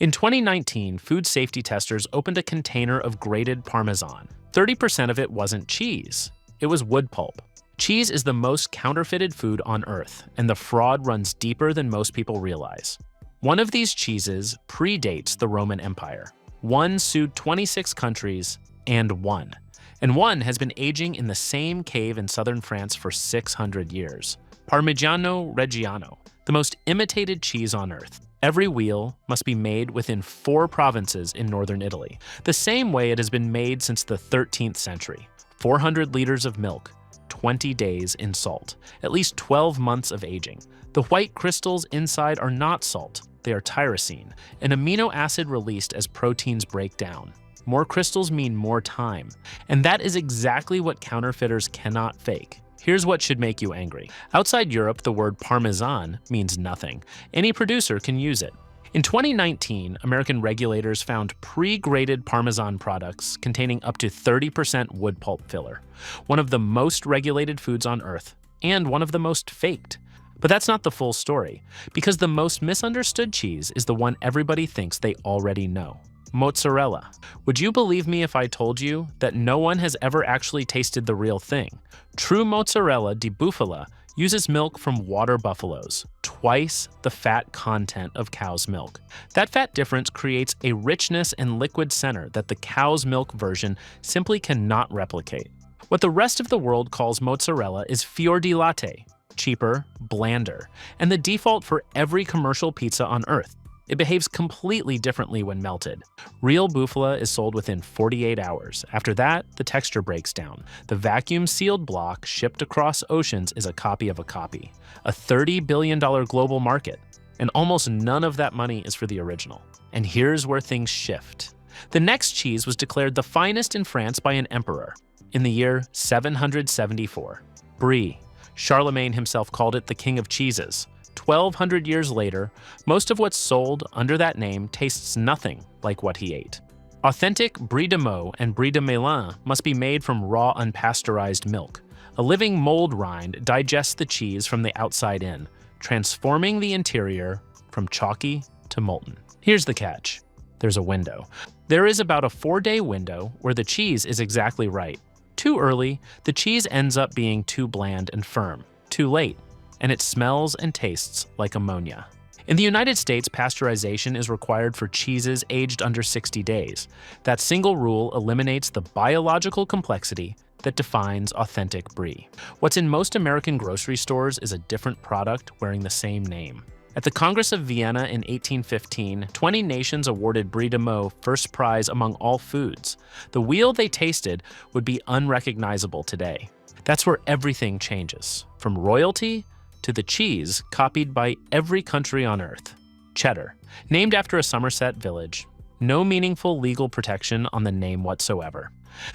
In 2019, food safety testers opened a container of grated parmesan. 30% of it wasn't cheese, it was wood pulp. Cheese is the most counterfeited food on Earth, and the fraud runs deeper than most people realize. One of these cheeses predates the Roman Empire. One sued 26 countries and won. And one has been aging in the same cave in southern France for 600 years. Parmigiano Reggiano, the most imitated cheese on Earth. Every wheel must be made within 4 provinces in northern Italy, the same way it has been made since the 13th century. 400 liters of milk, 20 days in salt, at least 12 months of aging. The white crystals inside are not salt, they are tyrosine, an amino acid released as proteins break down. More crystals mean more time, and that is exactly what counterfeiters cannot fake. Here's what should make you angry. Outside Europe, the word parmesan means nothing. Any producer can use it. In 2019, American regulators found pre-grated parmesan products containing up to 30% wood pulp filler, one of the most regulated foods on Earth, and one of the most faked. But that's not the full story, because the most misunderstood cheese is the one everybody thinks they already know. Mozzarella. Would you believe me if I told you that no one has ever actually tasted the real thing? True mozzarella di bufala uses milk from water buffaloes, twice the fat content of cow's milk. That fat difference creates a richness and liquid center that the cow's milk version simply cannot replicate. What the rest of the world calls mozzarella is fior di latte, cheaper, blander, and the default for every commercial pizza on Earth. It behaves completely differently when melted. Real bufala is sold within 48 hours. After that, the texture breaks down. The vacuum-sealed block shipped across oceans is a copy of a copy. A $30 billion global market. And almost none of that money is for the original. And here's where things shift. The next cheese was declared the finest in France by an emperor in the year 774. Brie. Charlemagne himself called it the king of cheeses. 1,200 years later, most of what's sold under that name tastes nothing like what he ate. Authentic Brie de Meaux and Brie de Melun must be made from raw unpasteurized milk. A living mold rind digests the cheese from the outside in, transforming the interior from chalky to molten. Here's the catch. There's a window. There is about a 4-day window where the cheese is exactly right. Too early, the cheese ends up being too bland and firm. Too late, and it smells and tastes like ammonia. In the United States, pasteurization is required for cheeses aged under 60 days. That single rule eliminates the biological complexity that defines authentic Brie. What's in most American grocery stores is a different product wearing the same name. At the Congress of Vienna in 1815, 20 nations awarded Brie de Meaux first prize among all foods. The wheel they tasted would be unrecognizable today. That's where everything changes, from royalty to the cheese copied by every country on Earth. Cheddar, named after a Somerset village. No meaningful legal protection on the name whatsoever.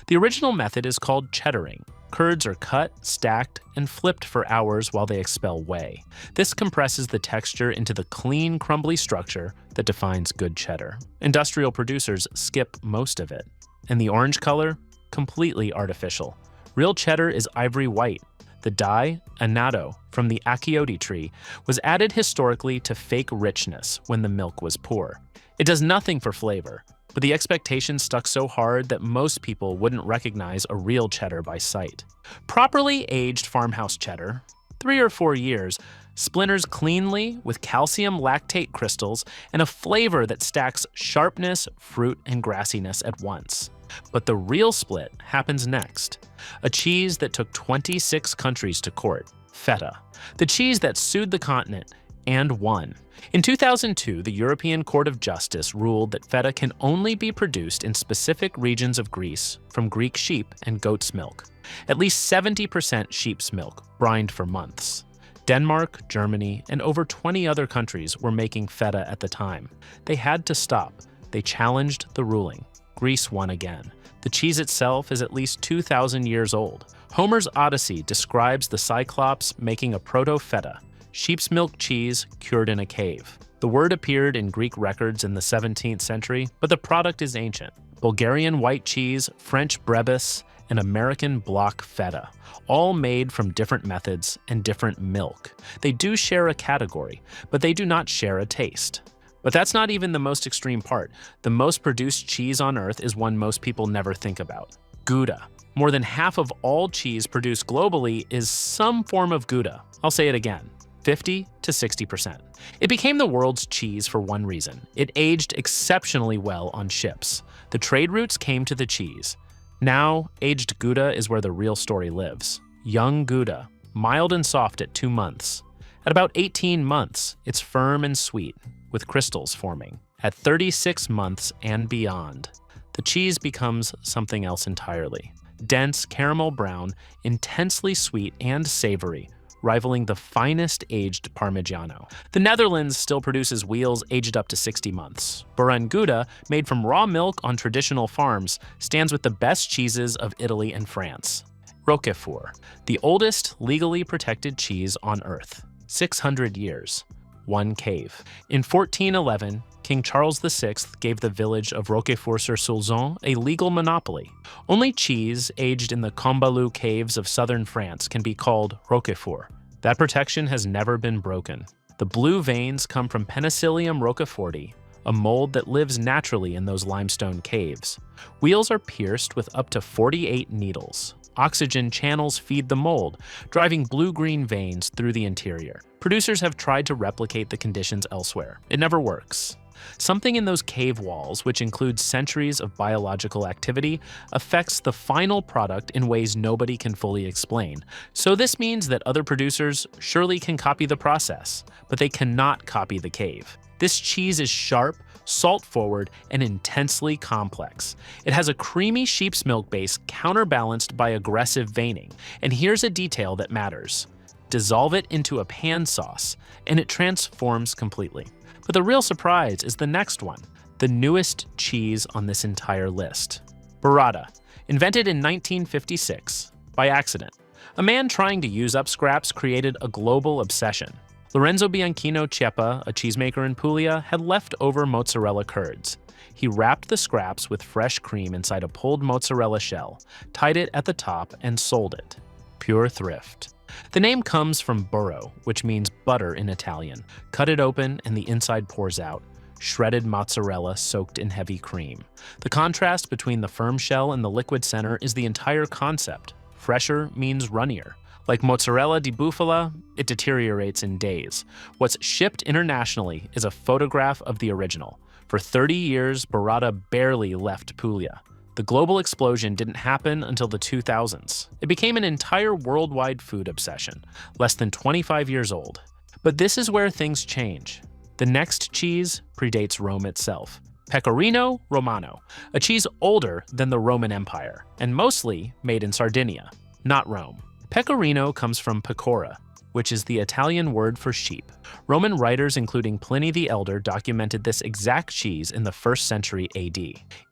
The original method is called cheddaring. Curds are cut, stacked, and flipped for hours while they expel whey. This compresses the texture into the clean, crumbly structure that defines good cheddar. Industrial producers skip most of it. And the orange color? Completely artificial. Real cheddar is ivory white. The dye, annatto, from the achiote tree, was added historically to fake richness when the milk was poor. It does nothing for flavor, but the expectation stuck so hard that most people wouldn't recognize a real cheddar by sight. Properly aged farmhouse cheddar, 3 or 4 years, splinters cleanly with calcium lactate crystals and a flavor that stacks sharpness, fruit, and grassiness at once. But the real split happens next. A cheese that took 26 countries to court, feta. The cheese that sued the continent and won. In 2002, the European Court of Justice ruled that feta can only be produced in specific regions of Greece from Greek sheep and goat's milk. At least 70% sheep's milk, brined for months. Denmark, Germany, and over 20 other countries were making feta at the time. They had to stop. They challenged the ruling. Greece won again. The cheese itself is at least 2,000 years old. Homer's Odyssey describes the Cyclops making a proto-feta, sheep's milk cheese cured in a cave. The word appeared in Greek records in the 17th century, but the product is ancient. Bulgarian white cheese, French brebis, and American block feta, all made from different methods and different milk. They do share a category, but they do not share a taste. But that's not even the most extreme part. The most produced cheese on Earth is one most people never think about: Gouda. More than half of all cheese produced globally is some form of Gouda. I'll say it again: 50 to 60%. It became the world's cheese for one reason: it aged exceptionally well on ships. The trade routes came to the cheese. Now, aged Gouda is where the real story lives. Young Gouda, mild and soft at 2 months. At about 18 months, it's firm and sweet, with crystals forming. At 36 months and beyond, the cheese becomes something else entirely. Dense caramel brown, intensely sweet and savory, rivaling the finest aged Parmigiano. The Netherlands still produces wheels aged up to 60 months. Bourgogne Gouda, made from raw milk on traditional farms, stands with the best cheeses of Italy and France. Roquefort, the oldest legally protected cheese on Earth. 600 years. One cave. In 1411, King Charles VI gave the village of Roquefort-sur-Soulzon a legal monopoly. Only cheese aged in the Combalou caves of southern France can be called Roquefort. That protection has never been broken. The blue veins come from Penicillium roqueforti, a mold that lives naturally in those limestone caves. Wheels are pierced with up to 48 needles. Oxygen channels feed the mold, driving blue-green veins through the interior. Producers have tried to replicate the conditions elsewhere. It never works. Something in those cave walls, which includes centuries of biological activity, affects the final product in ways nobody can fully explain. So this means that other producers surely can copy the process, but they cannot copy the cave. This cheese is sharp, salt-forward, and intensely complex. It has a creamy sheep's milk base counterbalanced by aggressive veining. And here's a detail that matters: dissolve it into a pan sauce, and it transforms completely. But the real surprise is the next one, the newest cheese on this entire list. Burrata, invented in 1956, by accident. A man trying to use up scraps created a global obsession. Lorenzo Bianchino Cieppa, a cheesemaker in Puglia, had leftover mozzarella curds. He wrapped the scraps with fresh cream inside a pulled mozzarella shell, tied it at the top, and sold it. Pure thrift. The name comes from burro, which means butter in Italian. Cut it open and the inside pours out. Shredded mozzarella soaked in heavy cream. The contrast between the firm shell and the liquid center is the entire concept. Fresher means runnier. Like mozzarella di bufala, it deteriorates in days. What's shipped internationally is a photograph of the original. For 30 years, burrata barely left Puglia. The global explosion didn't happen until the 2000s. It became an entire worldwide food obsession, less than 25 years old. But this is where things change. The next cheese predates Rome itself. Pecorino Romano, a cheese older than the Roman Empire, and mostly made in Sardinia, not Rome. Pecorino comes from pecora, which is the Italian word for sheep. Roman writers, including Pliny the Elder, documented this exact cheese in the 1st century AD.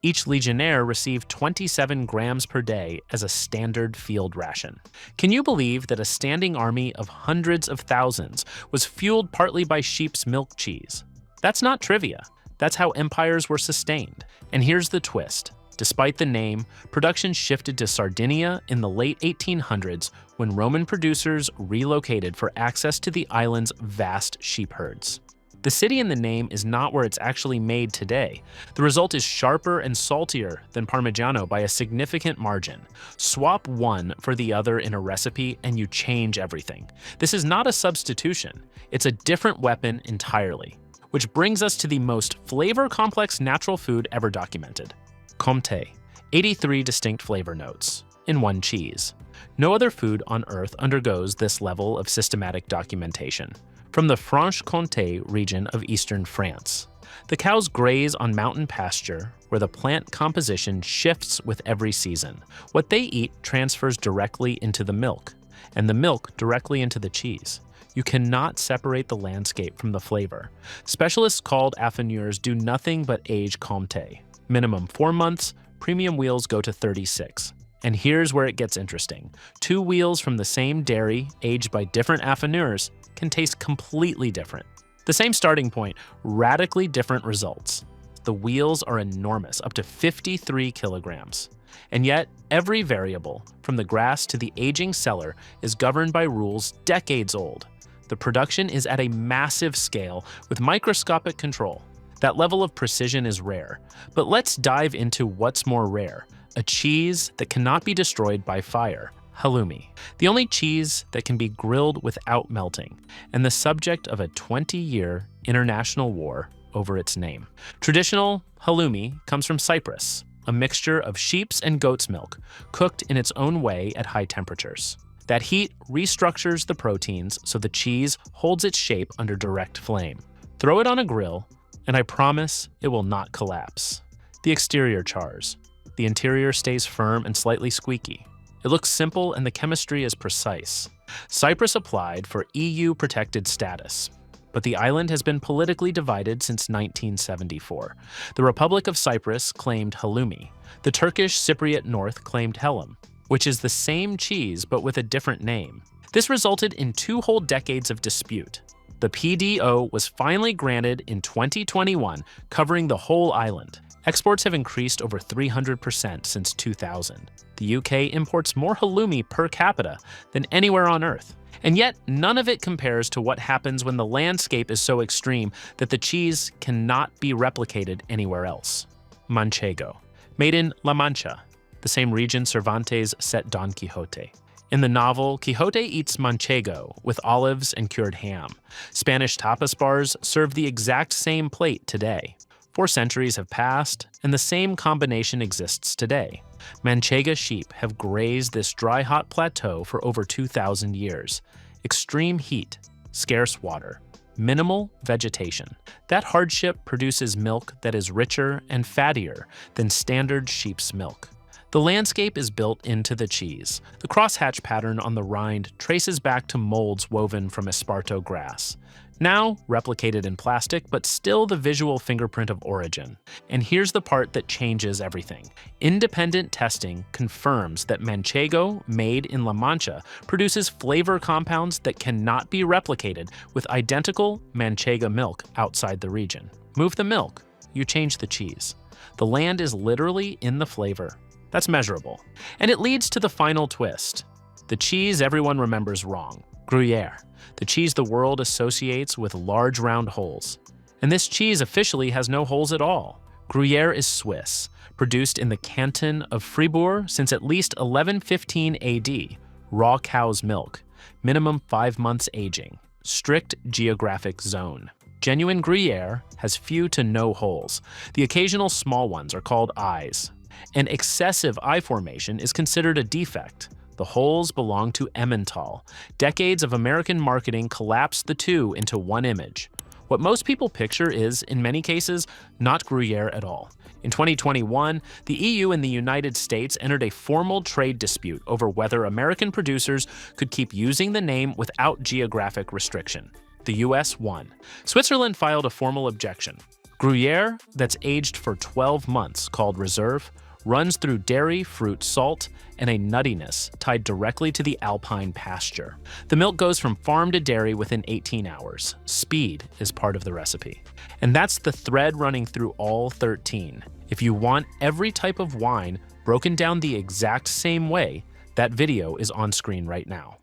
Each legionnaire received 27 grams per day as a standard field ration. Can you believe that a standing army of hundreds of thousands was fueled partly by sheep's milk cheese? That's not trivia. That's how empires were sustained. And here's the twist. Despite the name, production shifted to Sardinia in the late 1800s when Roman producers relocated for access to the island's vast sheep herds. The city in the name is not where it's actually made today. The result is sharper and saltier than Parmigiano by a significant margin. Swap one for the other in a recipe and you change everything. This is not a substitution. It's a different weapon entirely. Which brings us to the most flavor-complex natural food ever documented. Comté, 83 distinct flavor notes in one cheese. No other food on Earth undergoes this level of systematic documentation. From the Franche-Comté region of eastern France, the cows graze on mountain pasture where the plant composition shifts with every season. What they eat transfers directly into the milk, and the milk directly into the cheese. You cannot separate the landscape from the flavor. Specialists called affineurs do nothing but age Comté. Minimum 4 months, premium wheels go to 36. And here's where it gets interesting. 2 wheels from the same dairy, aged by different affineurs, can taste completely different. The same starting point, radically different results. The wheels are enormous, up to 53 kilograms. And yet, every variable, from the grass to the aging cellar, is governed by rules decades old. The production is at a massive scale with microscopic control. That level of precision is rare. But let's dive into what's more rare: a cheese that cannot be destroyed by fire. Halloumi, the only cheese that can be grilled without melting, and the subject of a 20-year international war over its name. Traditional halloumi comes from Cyprus, a mixture of sheep's and goat's milk, cooked in its own way at high temperatures. That heat restructures the proteins so the cheese holds its shape under direct flame. Throw it on a grill, and I promise it will not collapse. The exterior chars. The interior stays firm and slightly squeaky. It looks simple and the chemistry is precise. Cyprus applied for EU protected status, but the island has been politically divided since 1974. The Republic of Cyprus claimed halloumi. The Turkish Cypriot North claimed hellim, which is the same cheese but with a different name. This resulted in 2 whole decades of dispute. The PDO was finally granted in 2021, covering the whole island. Exports have increased over 300% since 2000. The UK imports more halloumi per capita than anywhere on Earth. And yet, none of it compares to what happens when the landscape is so extreme that the cheese cannot be replicated anywhere else. Manchego. Made in La Mancha, the same region Cervantes set Don Quixote. In the novel, Quixote eats manchego with olives and cured ham. Spanish tapas bars serve the exact same plate today. 4 centuries have passed, and the same combination exists today. Manchega sheep have grazed this dry, hot plateau for over 2,000 years. Extreme heat, scarce water, minimal vegetation. That hardship produces milk that is richer and fattier than standard sheep's milk. The landscape is built into the cheese. The crosshatch pattern on the rind traces back to molds woven from Esparto grass. Now replicated in plastic, but still the visual fingerprint of origin. And here's the part that changes everything. Independent testing confirms that Manchego, made in La Mancha, produces flavor compounds that cannot be replicated with identical Manchega milk outside the region. Move the milk, you change the cheese. The land is literally in the flavor. That's measurable. And it leads to the final twist. The cheese everyone remembers wrong. Gruyere, the cheese the world associates with large round holes. And this cheese officially has no holes at all. Gruyere is Swiss, produced in the canton of Fribourg since at least 1115 AD. Raw cow's milk, minimum 5 months aging, strict geographic zone. Genuine Gruyere has few to no holes. The occasional small ones are called eyes. And excessive eye formation is considered a defect. The holes belong to Emmental. Decades of American marketing collapsed the two into one image. What most people picture is, in many cases, not Gruyere at all. In 2021, the EU and the United States entered a formal trade dispute over whether American producers could keep using the name without geographic restriction. The US won. Switzerland filed a formal objection. Gruyere, that's aged for 12 months, called Reserve, runs through dairy, fruit, salt, and a nuttiness tied directly to the alpine pasture. The milk goes from farm to dairy within 18 hours. Speed is part of the recipe. And that's the thread running through all 13. If you want every type of wine broken down the exact same way, that video is on screen right now.